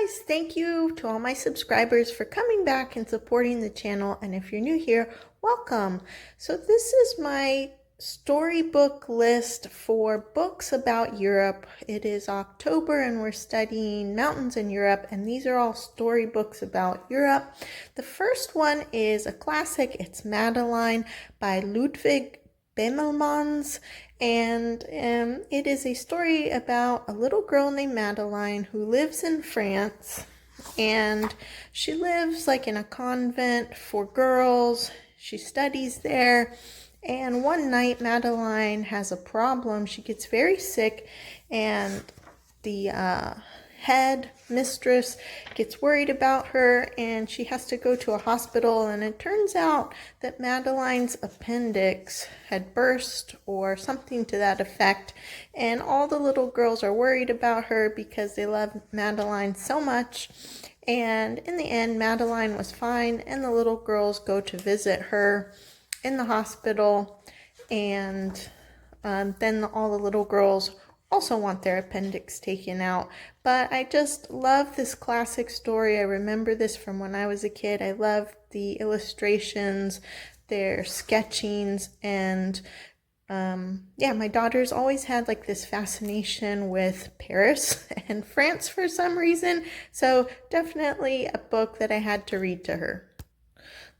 guys, thank you to all my subscribers for coming back and supporting the channel. And if you're new here, welcome. So this is my storybook list for books about Europe. It is October and we're studying mountains in Europe, and these are all storybooks about Europe. The first one is a classic. It's Madeline by Ludwig Bemelmans, and it is a story about a little girl named Madeline who lives in France, and she lives like in a convent for girls. She studies there, and one night Madeline has a problem. She gets very sick, and the head mistress gets worried about her, and she has to go to a hospital. And it turns out that Madeline's appendix had burst or something to that effect, and all the little girls are worried about her because they love Madeline so much. And in the end, Madeline was fine, and the little girls go to visit her in the hospital, and then all the little girls also want their appendix taken out. But I just love this classic story. I remember this from when I was a kid. I love the illustrations, their sketchings, and yeah, my daughter's always had like this fascination with Paris and France for some reason. So definitely a book that I had to read to her.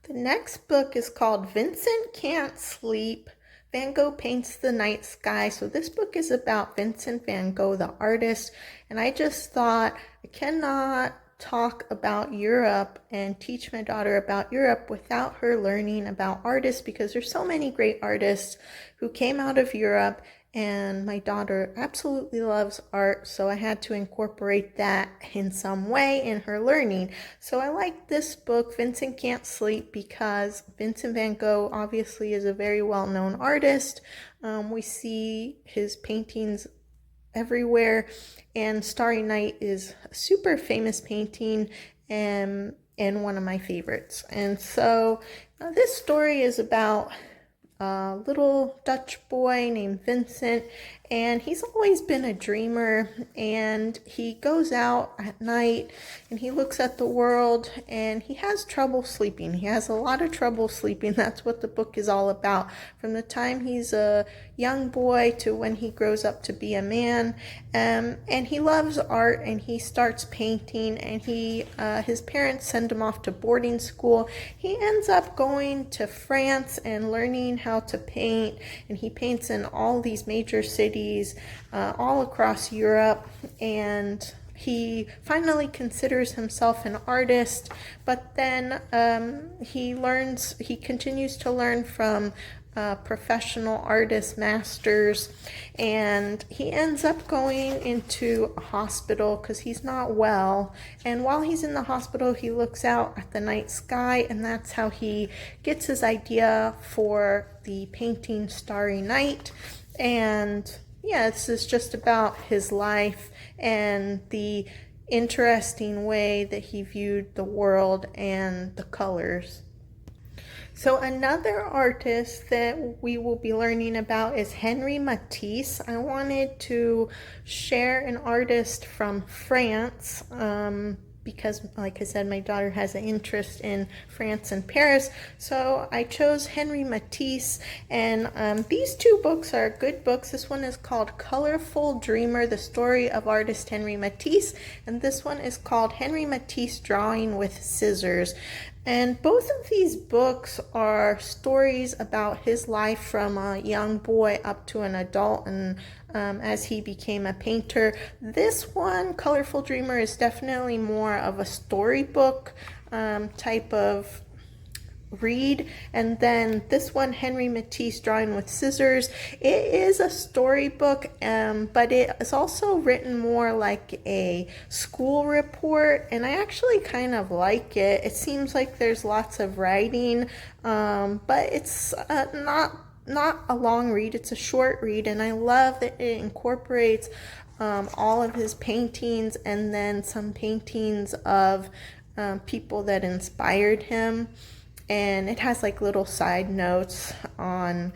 The next book is called Vincent Can't Sleep. Van Gogh Paints the Night Sky. So this book is about Vincent van Gogh, the artist, and I just thought I cannot talk about Europe and teach my daughter about Europe without her learning about artists, because there's so many great artists who came out of Europe, and my daughter absolutely loves art, so I had to incorporate that in some way in her learning. So I like this book, Vincent Can't Sleep, because Vincent van Gogh obviously is a very well-known artist. We see his paintings everywhere, and Starry Night is a super famous painting and one of my favorites. And so this story is about a little Dutch boy named Vincent, and he's always been a dreamer, and he goes out at night and he looks at the world, and he has trouble sleeping. He has a lot of trouble sleeping. That's what the book is all about, from the time he's a young boy to when he grows up to be a man. And he loves art, and he starts painting, and his parents send him off to boarding school. He ends up going to France and learning how to paint, and he paints in all these major cities all across Europe, and he finally considers himself an artist. But then he continues to learn from professional artist masters, and he ends up going into a hospital because he's not well. And while he's in the hospital, he looks out at the night sky, and that's how he gets his idea for the painting Starry Night. And yeah, this is just about his life and the interesting way that he viewed the world and the colors. So another artist that we will be learning about is Henri Matisse. I wanted to share an artist from France because, like I said, my daughter has an interest in France and Paris. So I chose Henri Matisse, and these two books are good books. This one is called Colorful Dreamer, the story of artist Henri Matisse, and this one is called Henri Matisse Drawing with Scissors. And both of these books are stories about his life from a young boy up to an adult, and as he became a painter. This one, Colorful Dreamer, is definitely more of a storybook type of read. And then this one, Henri Matisse Drawing with Scissors, it is a storybook, but it is also written more like a school report, and I actually kind of like it. It seems like there's lots of writing, but it's not a long read. It's a short read, and I love that it incorporates all of his paintings, and then some paintings of people that inspired him. And it has like little side notes on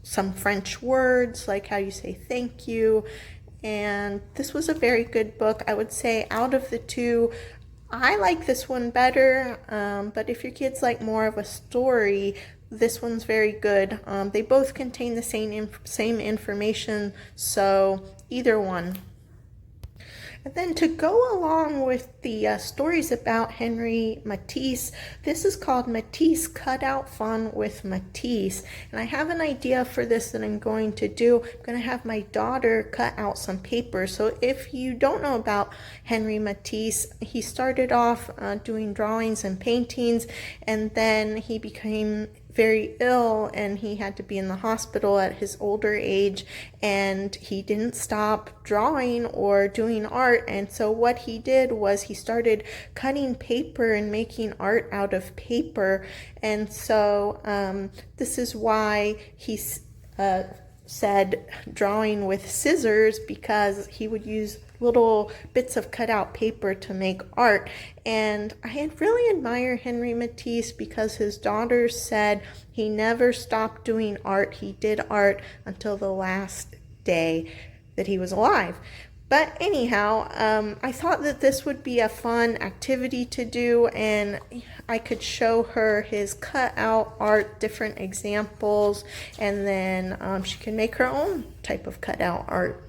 some French words, like how you say thank you, and this was a very good book. I would say out of the two, I like this one better, but if your kids like more of a story, this one's very good. They both contain the same information, so either one. And then to go along with the stories about Henry Matisse, this is called Matisse Cutout Fun with Matisse. And I have an idea for this that I'm going to do. I'm going to have my daughter cut out some paper. So if you don't know about Henry Matisse, he started off doing drawings and paintings, and then he became very ill and he had to be in the hospital at his older age, and he didn't stop drawing or doing art. And so what he did was he started cutting paper and making art out of paper. And so this is why he's said drawing with scissors, because he would use little bits of cutout paper to make art. And I really admire Henry Matisse because his daughter said he never stopped doing art. He did art until the last day that he was alive. But anyhow, I thought that this would be a fun activity to do, and I could show her his cutout art, different examples, and then she can make her own type of cutout art.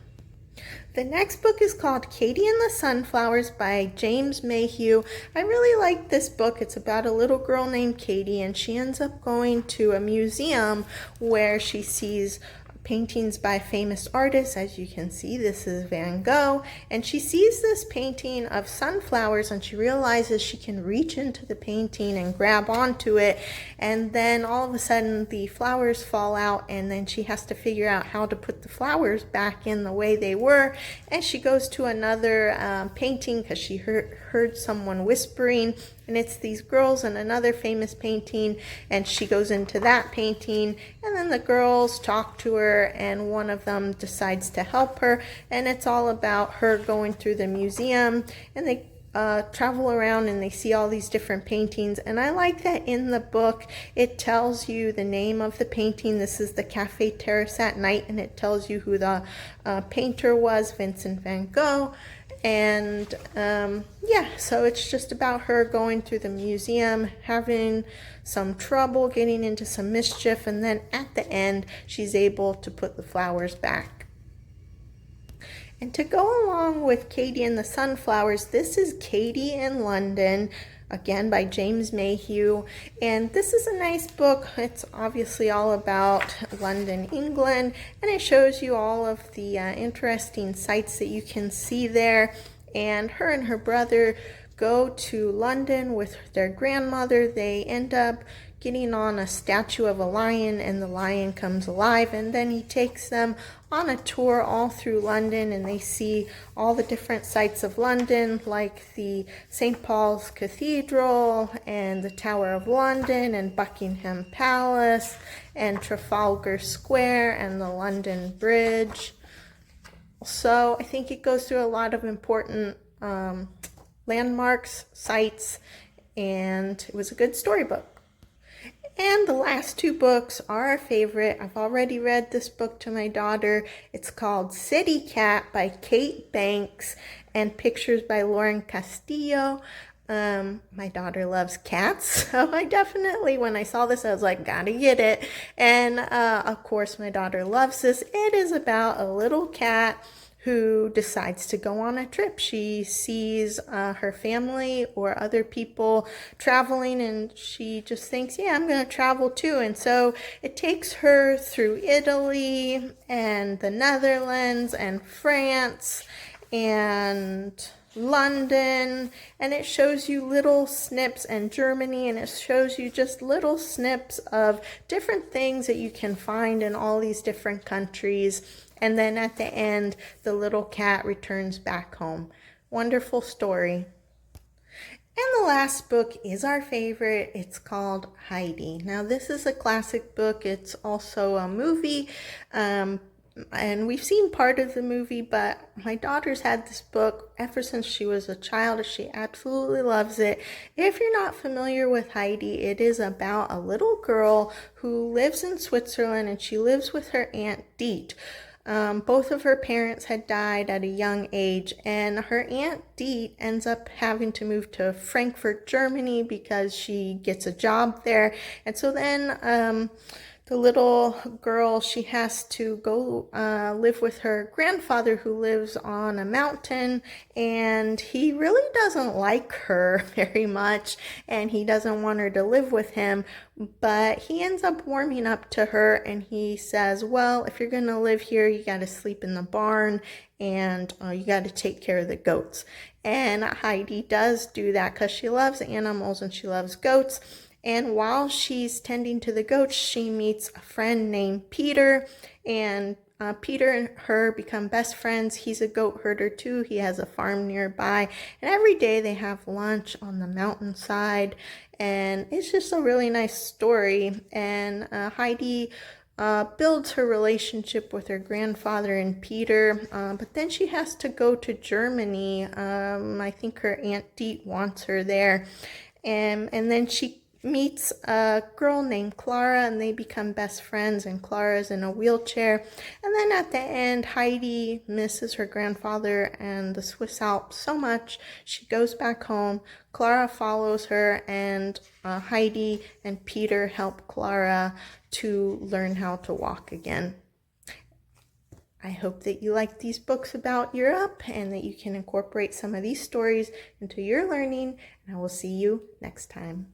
The next book is called Katie and the Sunflowers by James Mayhew. I really like this book. It's about a little girl named Katie, and she ends up going to a museum where she sees paintings by famous artists. As you can see, this is Van Gogh, and she sees this painting of sunflowers, and she realizes she can reach into the painting and grab onto it, and then all of a sudden the flowers fall out, and then she has to figure out how to put the flowers back in the way they were. And she goes to another painting because she heard someone whispering, and it's these girls in another famous painting, and she goes into that painting, and then the girls talk to her, and one of them decides to help her, and it's all about her going through the museum, and they travel around and they see all these different paintings. And I like that in the book it tells you the name of the painting. This is the Cafe Terrace at Night, and it tells you who the painter was, Vincent van Gogh. And yeah, so it's just about her going through the museum, having some trouble, getting into some mischief, and then at the end she's able to put the flowers back. And to go along with Katie and the Sunflowers, this is Katie in London, again by James Mayhew. And this is a nice book. It's obviously all about London, England, and it shows you all of the interesting sights that you can see there. And her and her brother go to London with their grandmother. They end up getting on a statue of a lion, and the lion comes alive, and then he takes them on a tour all through London, and they see all the different sites of London, like the St. Paul's Cathedral and the Tower of London and Buckingham Palace and Trafalgar Square and the London Bridge. So I think it goes through a lot of important landmarks, sites, and it was a good storybook. And the last two books are our favorite. I've already read this book to my daughter. It's called City Cat by Kate Banks and pictures by Lauren Castillo. My daughter loves cats, so I definitely, when I saw this, I was like, gotta get it. And of course, my daughter loves this. It is about a little cat who decides to go on a trip. She sees her family or other people traveling, and she just thinks, yeah, I'm going to travel too. And so it takes her through Italy and the Netherlands and France and London, and it shows you little snips, and Germany, and it shows you just little snips of different things that you can find in all these different countries. And then at the end, the little cat returns back home. Wonderful story. And the last book is our favorite. It's called Heidi. Now, this is a classic book. It's also a movie, and we've seen part of the movie, but my daughter's had this book ever since she was a child. She absolutely loves it. If you're not familiar with Heidi, it is about a little girl who lives in Switzerland, and she lives with her Aunt Diet. Both of her parents had died at a young age, and her Aunt Dee ends up having to move to Frankfurt, Germany, because she gets a job there. And so then the little girl, she has to go live with her grandfather, who lives on a mountain, and he really doesn't like her very much, and he doesn't want her to live with him, but he ends up warming up to her, and he says, well, if you're going to live here, you got to sleep in the barn, and you got to take care of the goats. And Heidi does do that because she loves animals and she loves goats. And while she's tending to the goats, she meets a friend named Peter, and Peter and her become best friends. He's a goat herder too. He has a farm nearby, and every day they have lunch on the mountainside, and it's just a really nice story. And Heidi builds her relationship with her grandfather and Peter, but then she has to go to Germany. I think her Aunt Dee wants her there, and then she meets a girl named Clara, and they become best friends, and Clara's in a wheelchair. And then at the end, Heidi misses her grandfather and the Swiss Alps so much, she goes back home. Clara follows her, and Heidi and Peter help Clara to learn how to walk again. I hope that you like these books about Europe and that you can incorporate some of these stories into your learning, and I will see you next time.